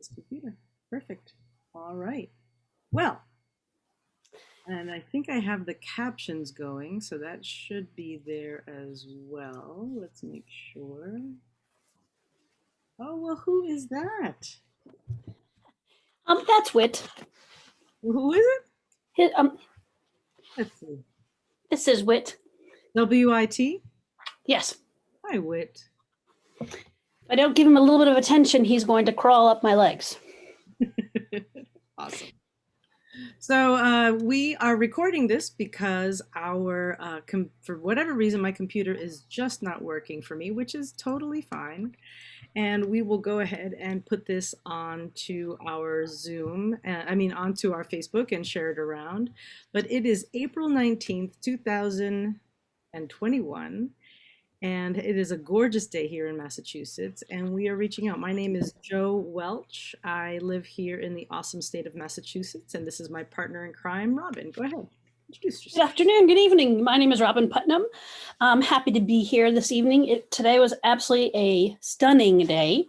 this computer. Perfect. All right. Well, and I think I have the captions going, so that should be there as well. Let's make sure. Oh, well, who is that? That's Wit. Who is it? His, Let's see. this is Wit. WIT? Yes. Hi, Wit. If I don't give him a little bit of attention, he's going to crawl up my legs. Awesome. So we are recording this because our, for whatever reason, my computer is just not working for me, which is totally fine. And we will go ahead and put this onto our Zoom, onto our Facebook and share it around. But it is April 19th, 2021. And it is a gorgeous day here in Massachusetts, and we are reaching out. My name is Jo Welch. I live here in the awesome state of Massachusetts, and this is my partner in crime, Robin. Go ahead, introduce Good yourself. afternoon, good evening. My name is Robin Putnam. I'm happy to be here this evening. Today was absolutely a stunning day.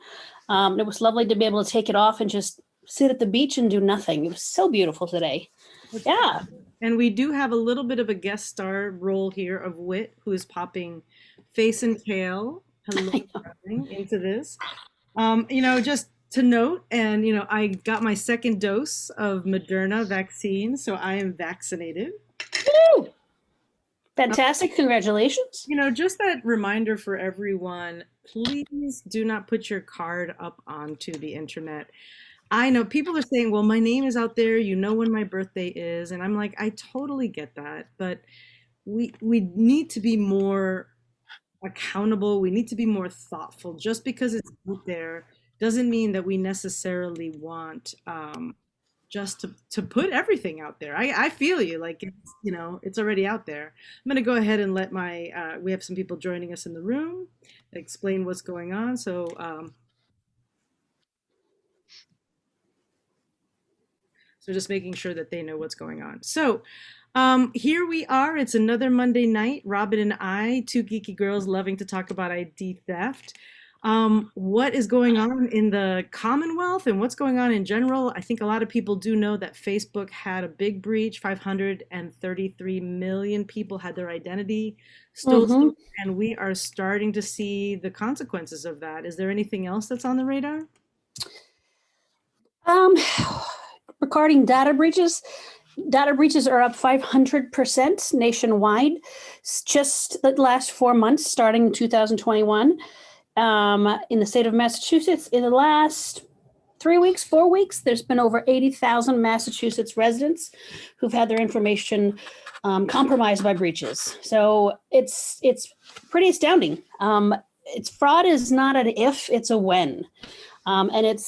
It was lovely to be able to take it off and just sit at the beach and do nothing. It was so beautiful today. Yeah. And we do have a little bit of a guest star role here of Wit, who is popping face and tail, hello, darling, into this. Just to note, and I got my second dose of Moderna vaccine, so I am vaccinated. Woo! Fantastic, congratulations. Just that reminder for everyone, please do not put your card up onto the internet. I know people are saying, well, my name is out there, when my birthday is, and I'm like, I totally get that, but we need to be more accountable. We need to be more thoughtful. Just because it's out there doesn't mean that we necessarily want just to put everything out there. I feel you, like it's already out there. I'm gonna go ahead and let my we have some people joining us in the room, explain what's going on. So just making sure that they know what's going on. So here we are. It's another Monday night. Robin and I, two geeky girls loving to talk about ID theft. What is going on in the Commonwealth and what's going on in general? I think a lot of people do know that Facebook had a big breach. 533 million people had their identity stolen, and we are starting to see the consequences of that. Is there anything else that's on the radar? Regarding data breaches are up 500% nationwide. Just the last 4 months, starting in 2021. In the state of Massachusetts, in the last 4 weeks, there's been over 80,000 Massachusetts residents who've had their information compromised by breaches. So it's pretty astounding. Fraud is not an if, it's a when. And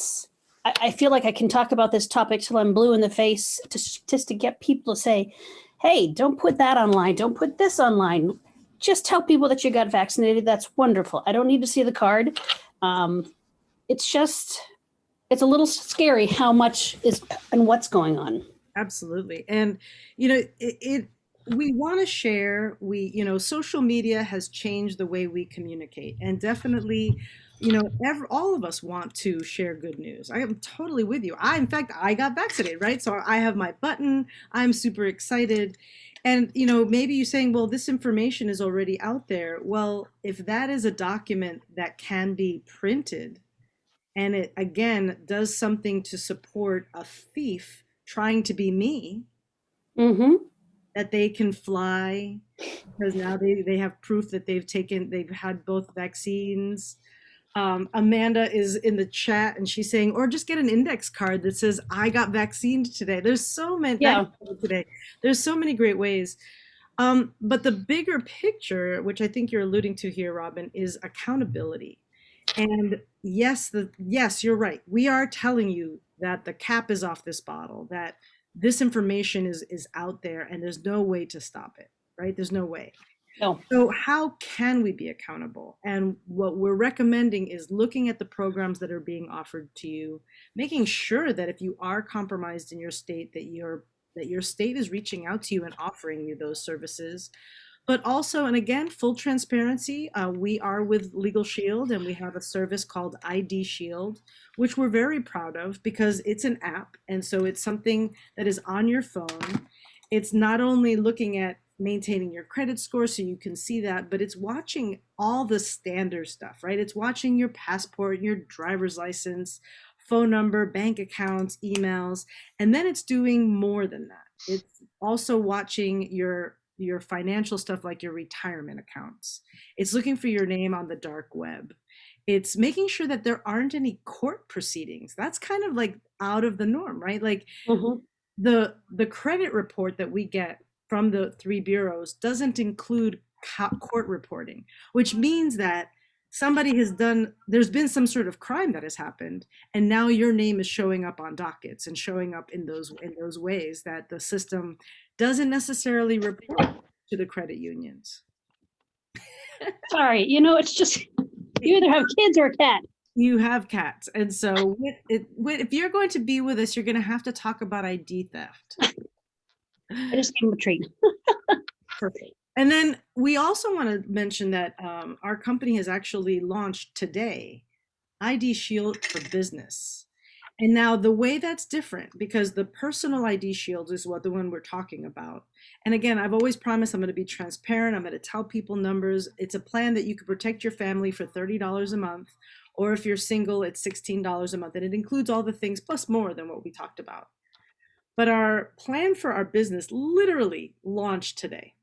I feel like I can talk about this topic till I'm blue in the face, just to get people to say, hey, don't put that online. Don't put this online. Just tell people that you got vaccinated. That's wonderful. I don't need to see the card. It's a little scary how much is and what's going on. Absolutely. And, we want to share, social media has changed the way we communicate, and definitely, all of us want to share good news. I am totally with you. In fact, I got vaccinated, right? So I have my button. I'm super excited. And, maybe you're saying, well, this information is already out there. Well, if that is a document that can be printed and it, again, does something to support a thief trying to be me, that they can fly because now they have proof that they've had both vaccines. Amanda is in the chat and she's saying, or just get an index card that says, I got vaccinated today. There's so many today. There's so many great ways. But the bigger picture, which I think you're alluding to here, Robin, is accountability. And yes, you're right. We are telling you that the cap is off this bottle, that this information is out there and there's no way to stop it, right? There's no way. No. So how can we be accountable? And what we're recommending is looking at the programs that are being offered to you, making sure that if you are compromised in your state, that your state is reaching out to you and offering you those services. But also, and again, full transparency, we are with Legal Shield and we have a service called ID Shield, which we're very proud of because it's an app. And so it's something that is on your phone. It's not only looking at maintaining your credit score so you can see that, but it's watching all the standard stuff, right? It's watching your passport, your driver's license, phone number, bank accounts, emails, and then it's doing more than that. It's also watching your financial stuff like your retirement accounts. It's looking for your name on the dark web. It's making sure that there aren't any court proceedings. That's kind of like out of the norm, right? Like Mhm. the credit report that we get from the three bureaus doesn't include court reporting, which means that somebody has done, there's been some sort of crime that has happened, and now your name is showing up on dockets and showing up in those ways that the system doesn't necessarily report to the credit unions. Sorry, it's just you either have kids or a cat. You have cats, and so if you're going to be with us, you're going to have to talk about ID theft. I just gave him a treat. Perfect. And then we also want to mention that our company has actually launched today ID Shield for Business. And now the way that's different, because the personal ID Shield is what the one we're talking about. And again, I've always promised I'm going to be transparent. I'm going to tell people numbers. It's a plan that you could protect your family for $30 a month. Or if you're single, it's $16 a month. And it includes all the things plus more than what we talked about. But our plan for our business literally launched today.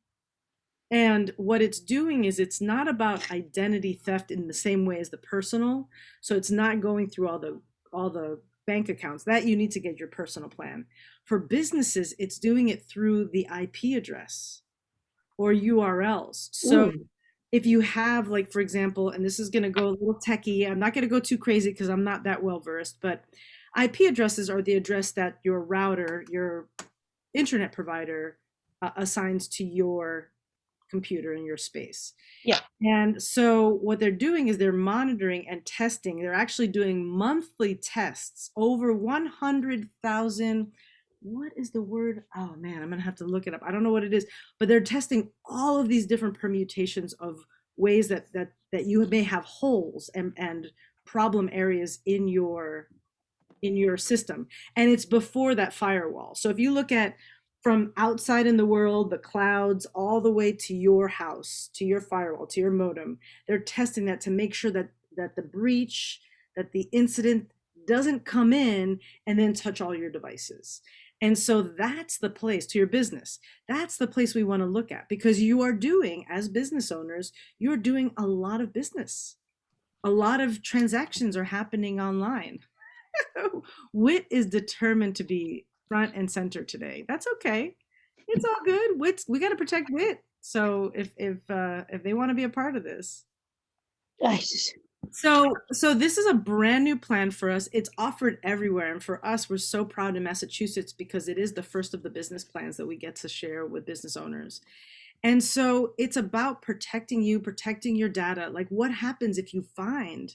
And what it's doing is it's not about identity theft in the same way as the personal. So it's not going through all the bank accounts that you need to get your personal plan. For businesses, it's doing it through the IP address or URLs. So if you have, like, for example, and this is going to go a little techie, I'm not going to go too crazy because I'm not that well versed, but IP addresses are the address that your router, your internet provider assigns to your computer in your space. Yeah. And so what they're doing is they're monitoring and testing. They're actually doing monthly tests, over 100,000. What is the word? Oh man, I'm gonna have to look it up. I don't know what it is, but they're testing all of these different permutations of ways that you may have holes and problem areas in your system. And it's before that firewall. So if you look at from outside in the world, the clouds, all the way to your house, to your firewall, to your modem, they're testing that to make sure that the breach, that the incident doesn't come in and then touch all your devices. And so that's the place, to your business, that's the place we want to look at, because you are doing, as business owners, you're doing a lot of business. A lot of transactions are happening online. Wit is determined to be front and center today. That's okay. It's all good. We got to protect Wit. So if they want to be a part of this. So this is a brand new plan for us. It's offered everywhere, and for us, we're so proud in Massachusetts because it is the first of the business plans that we get to share with business owners. And so it's about protecting you, protecting your data. Like, what happens if you find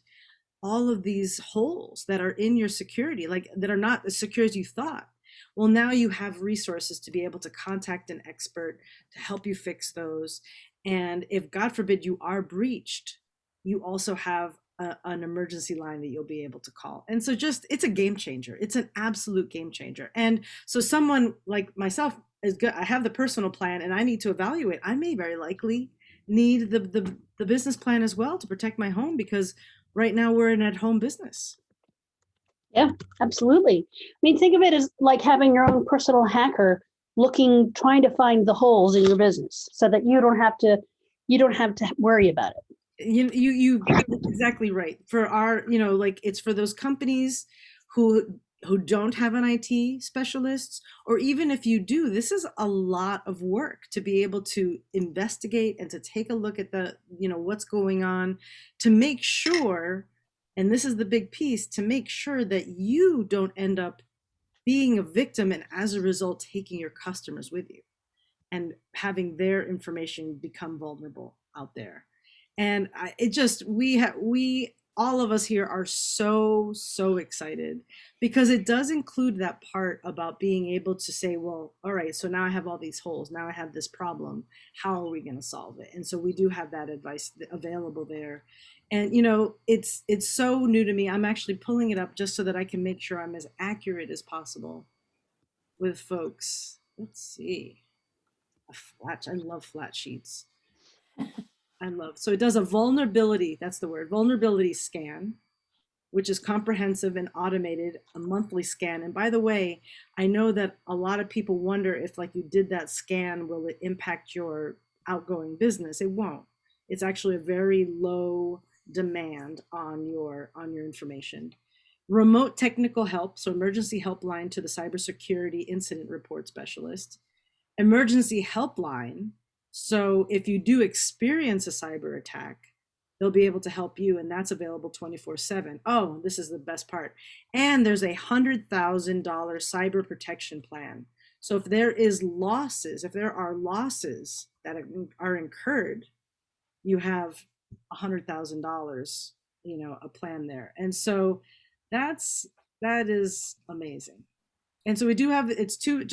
all of these holes that are in your security, like that are not as secure as you thought? Well, now you have resources to be able to contact an expert to help you fix those. And if, God forbid, you are breached, you also have an emergency line that you'll be able to call. And so it's a game changer. It's an absolute game changer. And so someone like myself is good. I have the personal plan and I need to evaluate. I may very likely need the business plan as well to protect my home, because right now we're an at-home business. Yeah, absolutely. I mean, think of it as like having your own personal hacker trying to find the holes in your business so that you don't have to worry about it. You exactly right. For our, like, it's for those companies who don't have an IT specialist, or even if you do, this is a lot of work to be able to investigate and to take a look at what's going on, to make sure, and this is the big piece, to make sure that you don't end up being a victim and as a result taking your customers with you and having their information become vulnerable out there. And we all of us here are so, so excited because it does include that part about being able to say, well, all right, so now I have all these holes. Now I have this problem. How are we going to solve it? And so we do have that advice available there. And it's so new to me. I'm actually pulling it up just so that I can make sure I'm as accurate as possible with folks. Let's see. I love flat sheets. So it does a vulnerability, that's the word, vulnerability scan, which is comprehensive and automated, a monthly scan. And by the way, I know that a lot of people wonder if like you did that scan, will it impact your outgoing business? It won't. It's actually a very low demand on your information. Remote technical help, so emergency helpline to the cybersecurity incident report specialist. Emergency helpline, so if you do experience a cyber attack, they'll be able to help you, and that's available 24/7. Oh, this is the best part. And there's a $100,000 cyber protection plan. So if there are losses that are incurred, you have $100,000, a plan there. And so that is amazing. And so we do have, it's two,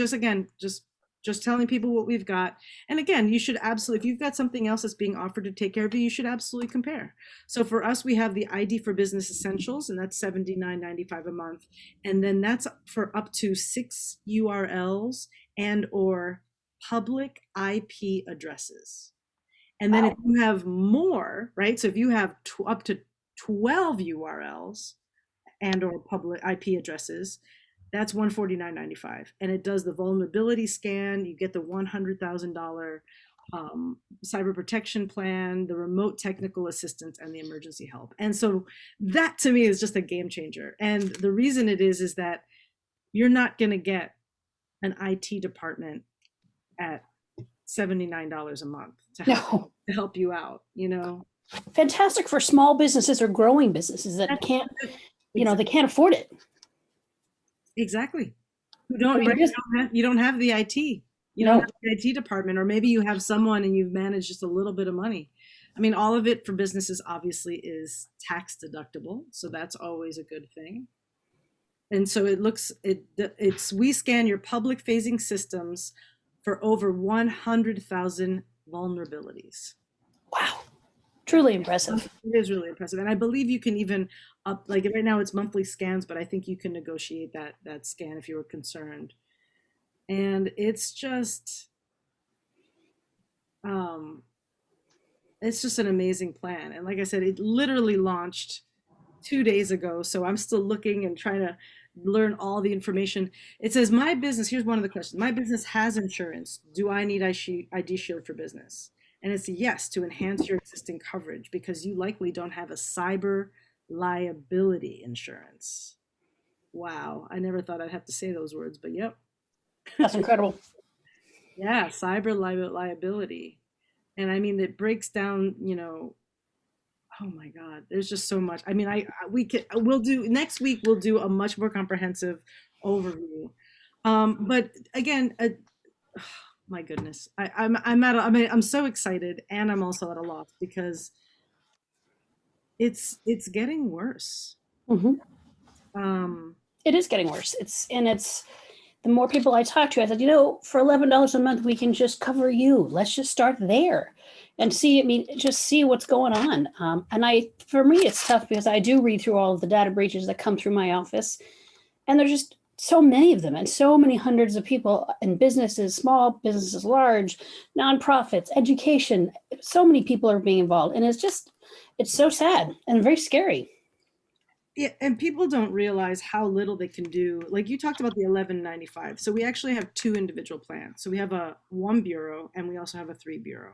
just telling people what we've got. And again, you should absolutely, if you've got something else that's being offered to take care of you, you should absolutely compare. So for us, we have the ID for Business Essentials, and that's $79.95 a month. And then that's for up to 6 URLs and or public IP addresses. And then if you have more, right? So if you have up to 12 URLs and or public IP addresses, that's $149.95, and it does the vulnerability scan. You get the $100,000 cyber protection plan, the remote technical assistance, and the emergency help. And so that to me is just a game changer. And the reason it is that you're not going to get an IT department at $79 a month to help you out. Fantastic for small businesses or growing businesses that can't, they can't afford it. Exactly. You don't have the IT. You don't have the IT department, or maybe you have someone and you've managed just a little bit of money. I mean, all of it for businesses obviously is tax deductible, so that's always a good thing. And so we scan your public facing systems for over 100,000 vulnerabilities. Wow. Truly impressive. It is really impressive. And I believe you can even like right now it's monthly scans, but I think you can negotiate that scan if you were concerned. And it's just an amazing plan. And like I said, it literally launched 2 days ago. So I'm still looking and trying to learn all the information. It says, my business, here's one of the questions. My business has insurance. Do I need ID Shield for business? And it's a yes, to enhance your existing coverage because you likely don't have a cyber liability insurance. Wow, I never thought I'd have to say those words, but yep. That's incredible. Yeah, cyber liability. And I mean, it breaks down, oh my God, there's just so much. I mean, next week, we'll do a much more comprehensive overview. But again, my goodness, I'm so excited, and I'm also at a loss because it's getting worse. Mm-hmm. It is getting worse. It's the more people I talk to, I said, for $11 a month, we can just cover you. Let's just start there and see. Just see what's going on. And for me, it's tough because I do read through all of the data breaches that come through my office, and there's just so many of them, and so many hundreds of people in businesses, small businesses, large, nonprofits, education. So many people are being involved, and it's so sad and very scary. Yeah, and people don't realize how little they can do. Like you talked about the $11.95. So we actually have 2 individual plans. So we have a 1 bureau, and we also have a 3 bureau.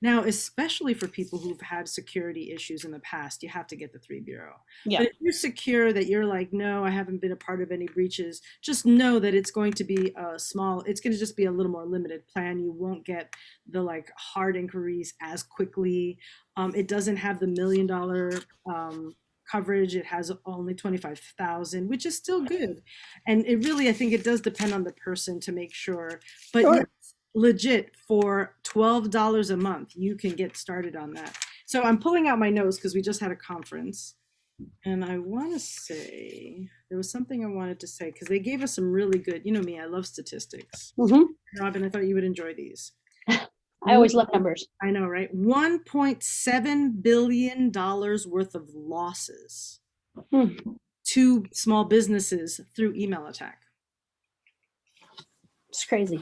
Now, especially for people who've had security issues in the past, you have to get the 3 bureau. Yeah. But if you're secure that you're like, no, I haven't been a part of any breaches, just know that it's going to be it's going to just be a little more limited plan. You won't get the like hard inquiries as quickly. It doesn't have the $1 million coverage. It has only 25,000, which is still good. And it really, I think it does depend on the person to make sure, but Sure. yes, legit for $12 a month, you can get started on that. So I'm pulling out my notes because we just had a conference, And I want to say there was something I wanted to say because they gave us some really good, you know me, I love statistics. Hmm. Robin, I thought you would enjoy these. I always love numbers. I know, right? $1.7 billion worth of losses Hmm. to small businesses through email attack. It's crazy.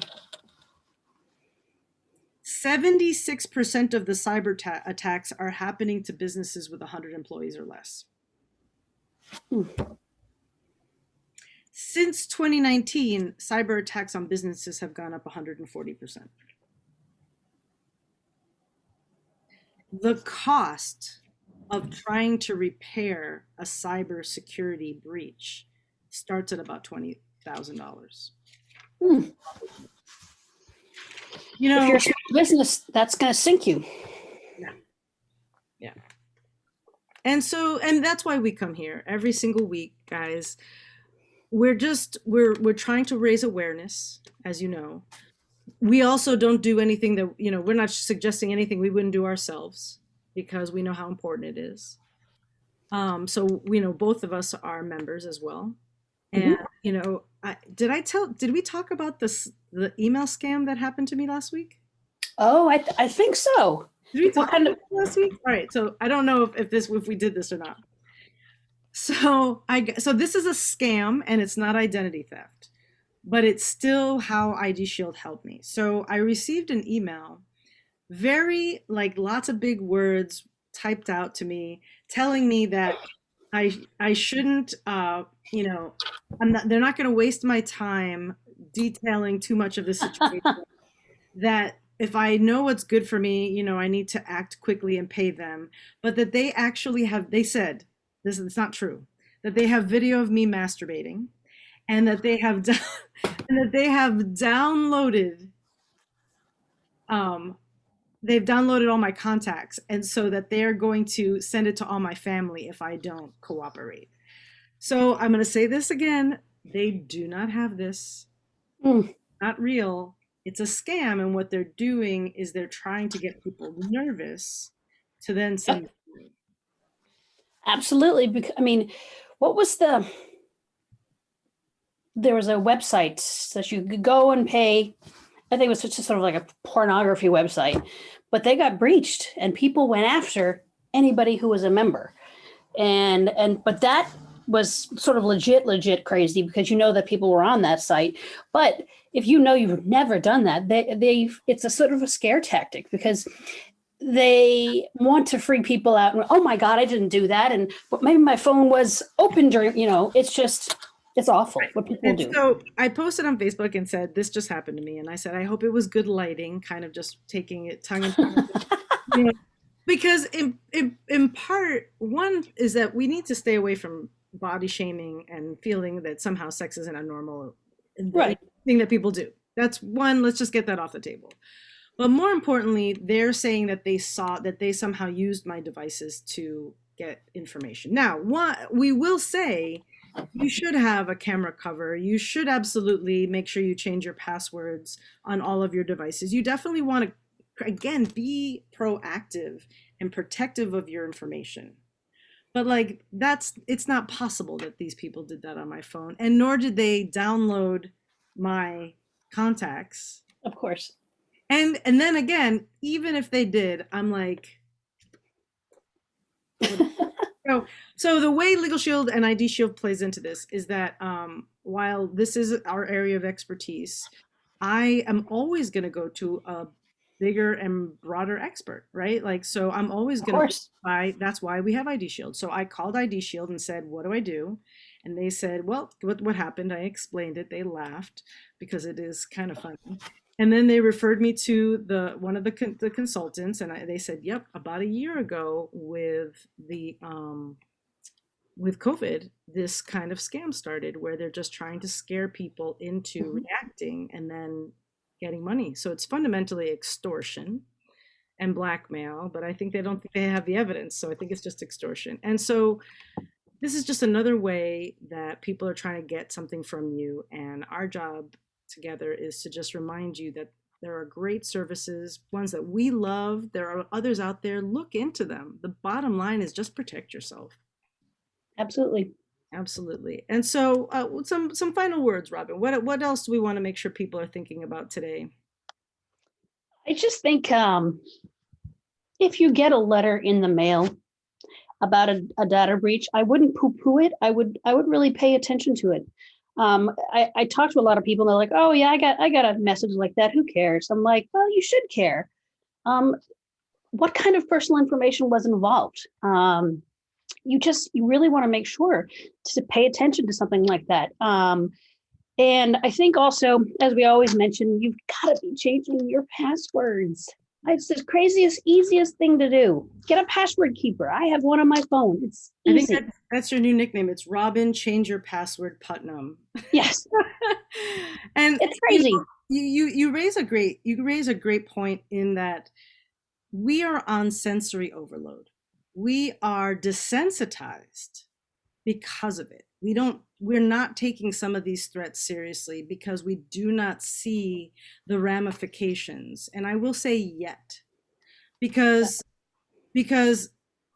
76% of the cyber attacks are happening to businesses with 100 employees or less. Hmm. Since 2019, cyber attacks on businesses have gone up 140%. The cost of trying to repair a cybersecurity breach starts at about $20,000. Hmm. You If know, you're a small business, that's going to sink you. yeah, yeah. And that's why we come here every single week, guys. We're trying to raise awareness, as you know. We also don't do anything that, you know, we're not suggesting anything we wouldn't do ourselves because we know how important it is. So we know both of us are members as well. And Hmm. you know, did we talk about the email scam that happened to me last week? Oh, I think so. Did we What talk kind about of? it last week? All right, so I don't know if we did this or not. So this is a scam and it's not identity theft, but it's still how ID Shield helped me. So I received an email, very like lots of big words typed out to me, telling me that I shouldn't you know, they're not going to waste my time detailing too much of the situation, that if I know what's good for me, you know, I need to act quickly and pay them, but that they actually have, they said, this is not true, that they have video of me masturbating and that they have and that they have downloaded um they've downloaded all my contacts and so that they're going to send it to all my family if I don't cooperate. So I'm going to say this again, they do not have this, Hmm. not real. It's a scam, and what they're doing is they're trying to get people nervous to then Yep, send. absolutely. Because I mean, what was the? There was a website that you could go and pay. I think it was just sort of like a pornography website, but they got breached, and people went after anybody who was a member. And but that was sort of legit crazy because you know that people were on that site. But if you know you've never done that, they it's a sort of a scare tactic because they want to freak people out and, oh my god, I didn't do that, and but maybe my phone was open during, it's just, it's awful what people And do. so I posted on Facebook and said, "This just happened to me," and I said, "I hope it was good lighting," kind of just taking it tongue in cheek. You know, because in part, one is that we need to stay away from body shaming and feeling that somehow sex isn't a normal Right. thing that people do. That's one. Let's just get that off the table. But more importantly, they're saying that they saw that they somehow used my devices to get information. Now, we will say you should have a camera cover. You should absolutely make sure you change your passwords on all of your devices. You definitely want to, again, be proactive and protective of your information. But like it's not possible that these people did that on my phone, and nor did they download my contacts. Of course. And then again, even if they did, I'm like, so so the way Legal Shield and ID Shield plays into this is that while this is our area of expertise, I am always going to go to a bigger and broader expert, right? Like, so I'm always Of going to course. buy. That's why we have ID Shield. So I called ID Shield and said, "What do I do?" And they said, "Well, what happened?" I explained it. They laughed because it is kind of funny. And then they referred me to the one of the consultants, and they said, "Yep, about a year ago with COVID, this kind of scam started where they're just trying to scare people into Mhm. reacting and then getting money. So it's fundamentally extortion and blackmail, but I think they don't think they have the evidence. So I think it's just extortion. And so this is just another way that people are trying to get something from you. And our job together is to just remind you that there are great services, ones that we love. There are others out there. Look into them. The bottom line is just protect yourself. Absolutely. Absolutely. And so, some final words, Robin. What else do we want to make sure people are thinking about today? I just think if you get a letter in the mail about a data breach, I wouldn't poo-poo it. I would really pay attention to it. I talk to a lot of people and they're like, oh yeah, I got a message like that. Who cares? I'm like, well, you should care. Um, what kind of personal information was involved? You really want to make sure to pay attention to something like that. And I think also, as we always mention, you've got to be changing your passwords. It's the craziest, easiest thing to do. Get a password keeper. I have one on my phone. It's I think easy. that's your new nickname. It's Robin Change Your Password Putnam. Yes, And it's crazy. you raise a great point in that we are on sensory overload. We are desensitized because of it. We're not taking some of these threats seriously because we do not see the ramifications. And I will say yet, because because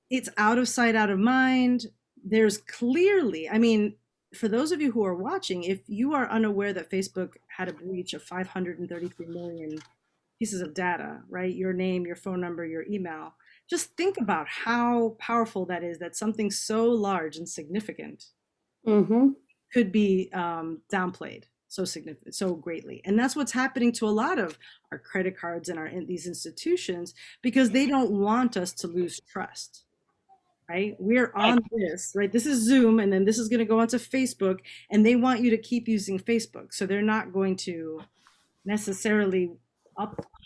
it's out of sight, out of mind. There's clearly, I mean, for those of you who are watching, if you are unaware that Facebook had a breach of 533 million pieces of data, right? Your name, your phone number, your email. Just think about how powerful that is, that something so large and significant Mm-hmm. could be downplayed so significant, so greatly. And that's what's happening to a lot of our credit cards and these institutions because they don't want us to lose trust, right? We're Right. on this, right? This is Zoom, and then this is going to go onto Facebook, and they want you to keep using Facebook. So they're not going to necessarily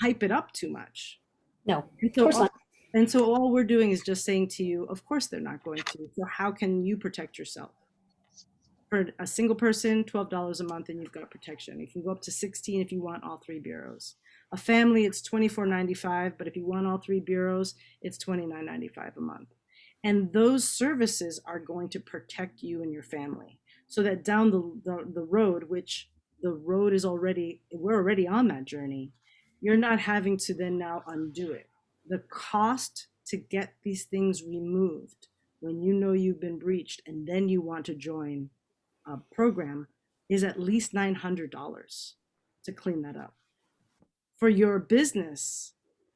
hype it up too much. No, And of so, course all, not. and so all we're doing is just saying to you, of course they're not going to. So how can you protect yourself? For a single person, $12 a month, and you've got protection. You can go up to 16 if you want all three bureaus. A family, it's $24.95, but if you want all three bureaus, it's $29.95 a month. And those services are going to protect you and your family so that down the road, which the road is already, we're already on that journey, you're not having to then now undo it. The cost to get these things removed when you know you've been breached and then you want to join program is at least $900 to clean that up. For your business,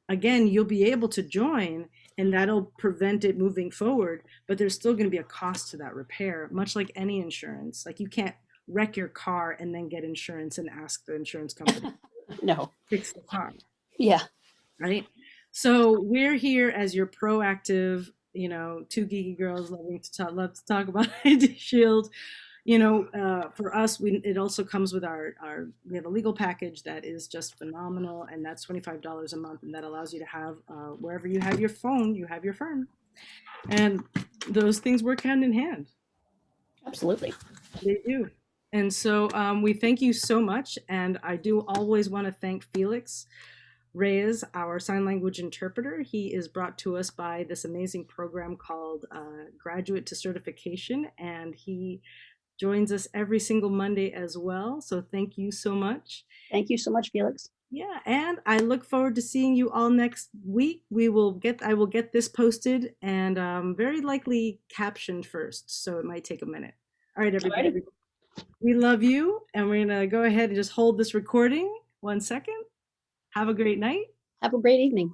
again, you'll be able to join and that'll prevent it moving forward, but there's still going to be a cost to that repair, much like any insurance. Like you can't wreck your car and then get insurance and ask the insurance company to No. fix the car, Yeah. right? So we're here as your proactive, two geeky girls love to talk about ID Shield. For us, it also comes with we have a legal package that is just phenomenal, and that's $25 a month, and that allows you to have wherever you have your phone, you have your firm, and those things work hand in hand. Absolutely. They do. And so we thank you so much, and I do always want to thank Felix Reyes, our sign language interpreter. He is brought to us by this amazing program called Graduate to Certification, and he joins us every single Monday as well. So thank you so much. Thank you so much, Felix. Yeah, and I look forward to seeing you all next week. I will get this posted and very likely captioned first, so it might take a minute. All right, everybody. Alrighty. We love you, and we're gonna go ahead and just hold this recording 1 second. Have a great night. Have a great evening.